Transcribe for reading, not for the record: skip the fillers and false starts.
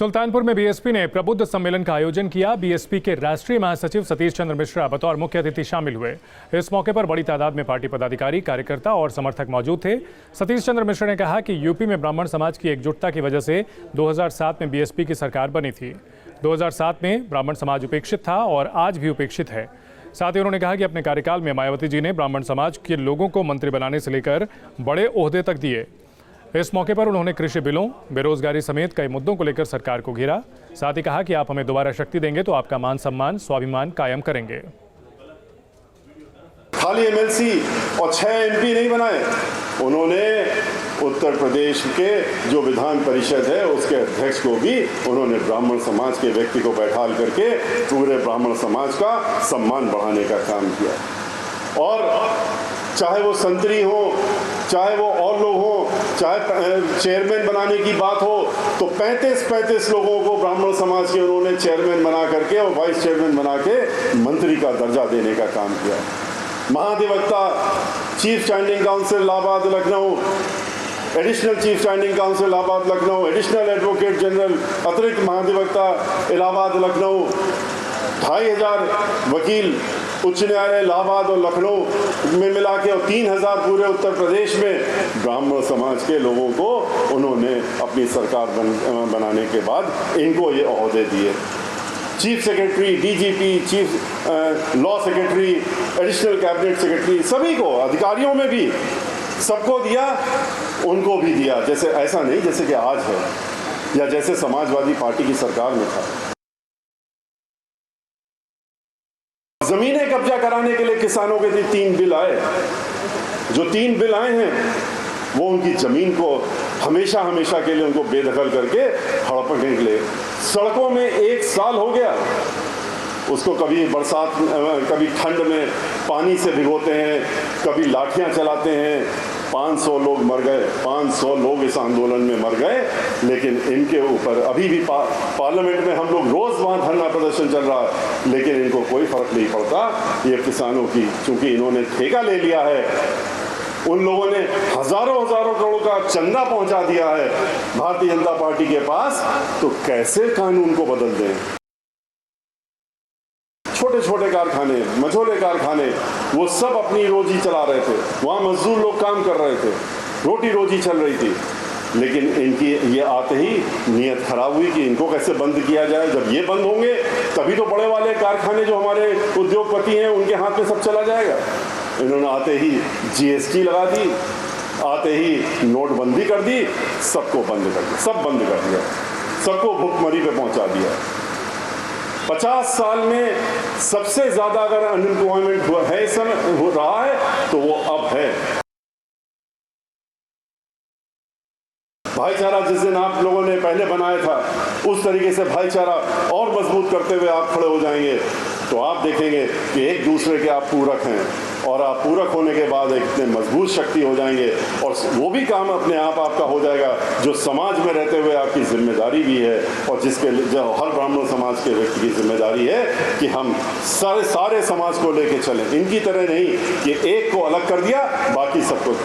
सुल्तानपुर में बीएसपी ने प्रबुद्ध सम्मेलन का आयोजन किया। बीएसपी के राष्ट्रीय महासचिव सतीश चंद्र मिश्रा बतौर मुख्य अतिथि शामिल हुए। इस मौके पर बड़ी तादाद में पार्टी पदाधिकारी, कार्यकर्ता और समर्थक मौजूद थे। सतीश चंद्र मिश्रा ने कहा कि यूपी में ब्राह्मण समाज की एकजुटता की वजह से 2007 में बीएसपी की सरकार बनी थी। 2007 में ब्राह्मण समाज उपेक्षित था और आज भी उपेक्षित है। साथ ही उन्होंने कहा कि अपने कार्यकाल में मायावती जी ने ब्राह्मण समाज के लोगों को मंत्री बनाने से लेकर बड़े ओहदे तक दिए। इस मौके पर उन्होंने कृषि बिलों, बेरोजगारी समेत कई मुद्दों को लेकर सरकार को घेरा। साथ ही कहा कि आप हमें दोबारा शक्ति देंगे तो आपका मान सम्मान, स्वाभिमान कायम करेंगे। खाली एमएलसी और 6 एमपी नहीं बनाए, उन्होंने उत्तर प्रदेश के जो विधान परिषद है उसके अध्यक्ष को भी उन्होंने ब्राह्मण समाज के व्यक्ति को बैठाल करके पूरे ब्राह्मण समाज का सम्मान बढ़ाने का काम किया। और चाहे वो संतरी हो, चाहे वो और लोग हो, चाहे चेयरमैन बनाने की बात हो, तो 35 लोगों को ब्राह्मण समाज के उन्होंने चेयरमैन बना करके और वाइस चेयरमैन बना के मंत्री का दर्जा देने का काम किया। महाधिवक्ता, chief standing council Allahabad Lucknow, additional chief standing council Allahabad Lucknow, additional advocate general, अतिरिक्त महाधिवक्ता इलाहाबाद लखनऊ, 2500 वकील उच्च न्यायालय इलाहाबाद और लखनऊ में मिला के और 3000 पूरे उत्तर प्रदेश में ब्राह्मण समाज के लोगों को उन्होंने अपनी सरकार बनाने के बाद इनको ये ओहदे दिए। Chief secretary, DGP, chief law secretary, additional cabinet secretary, सभी को, अधिकारियों में भी सबको दिया, उनको भी दिया। जैसे ऐसा नहीं जैसे कि आज है या जैसे समाजवादी पार्टी की सरकार में था। जमीनें कब्जा कराने के लिए किसानों के लिए 3 बिल आए। जो 3 बिल आए हैं वो उनकी जमीन को हमेशा के लिए उनको बेदखल करके हड़पने के लिए। सड़कों में 1 साल हो गया, उसको कभी बरसात, कभी ठंड में पानी से भिगोते हैं, कभी लाठियां चलाते हैं। 500 लोग मर गए, 500 लोग इस आंदोलन में मर गए। लेकिन इनके ऊपर अभी भी पार्लियामेंट में हम लोग रोज वहां धरना प्रदर्शन चल रहा है, लेकिन इनको कोई फर्क नहीं पड़ता। ये किसानों की, चूंकि इन्होंने ठेका ले लिया है, उन लोगों ने हजारों करोड़ का चंदा पहुंचा दिया है भारतीय जनता पार्टी के पास, तो कैसे कानून को बदल दें। छोटे कारखाने, मझोले कारखाने, वो सब अपनी रोजी चला रहे थे, वहाँ मजदूर लोग काम कर रहे थे, रोटी रोजी चल रही थी। लेकिन इनकी ये आते ही नीयत खराब हुई कि इनको कैसे बंद किया जाए। जब ये बंद होंगे तभी तो बड़े वाले कारखाने जो हमारे उद्योगपति हैं उनके हाथ में सब चला जाएगा। इन्होंने आते ही जीएसटी लगा दी, आते ही नोटबंदी कर दी, सबको बंद कर दिया, सब बंद कर दिया, सबको भुखमरी पे पहुंचा दिया। 50 साल में सबसे ज्यादा अगर अनएम्प्लॉयमेंट हुआ है, इस समय हो रहा है, तो वो अब है। भाईचारा जिस दिन आप लोगों ने पहले बनाया था, उस तरीके से भाईचारा और मजबूत करते हुए आप खड़े हो जाएंगे, तो आप देखेंगे कि एक दूसरे के आप पूरक हैं, और आप पूरक होने के बाद एक इतने मजबूत शक्ति हो जाएंगे, और वो भी काम अपने आप आपका हो जाएगा जो समाज में रहते हुए आपकी जिम्मेदारी भी है, और जिसके जो हर ब्राह्मण समाज के व्यक्ति की जिम्मेदारी है कि हम सारे समाज को लेके चलें। इनकी तरह नहीं कि एक को अलग कर दिया, बाकी सबको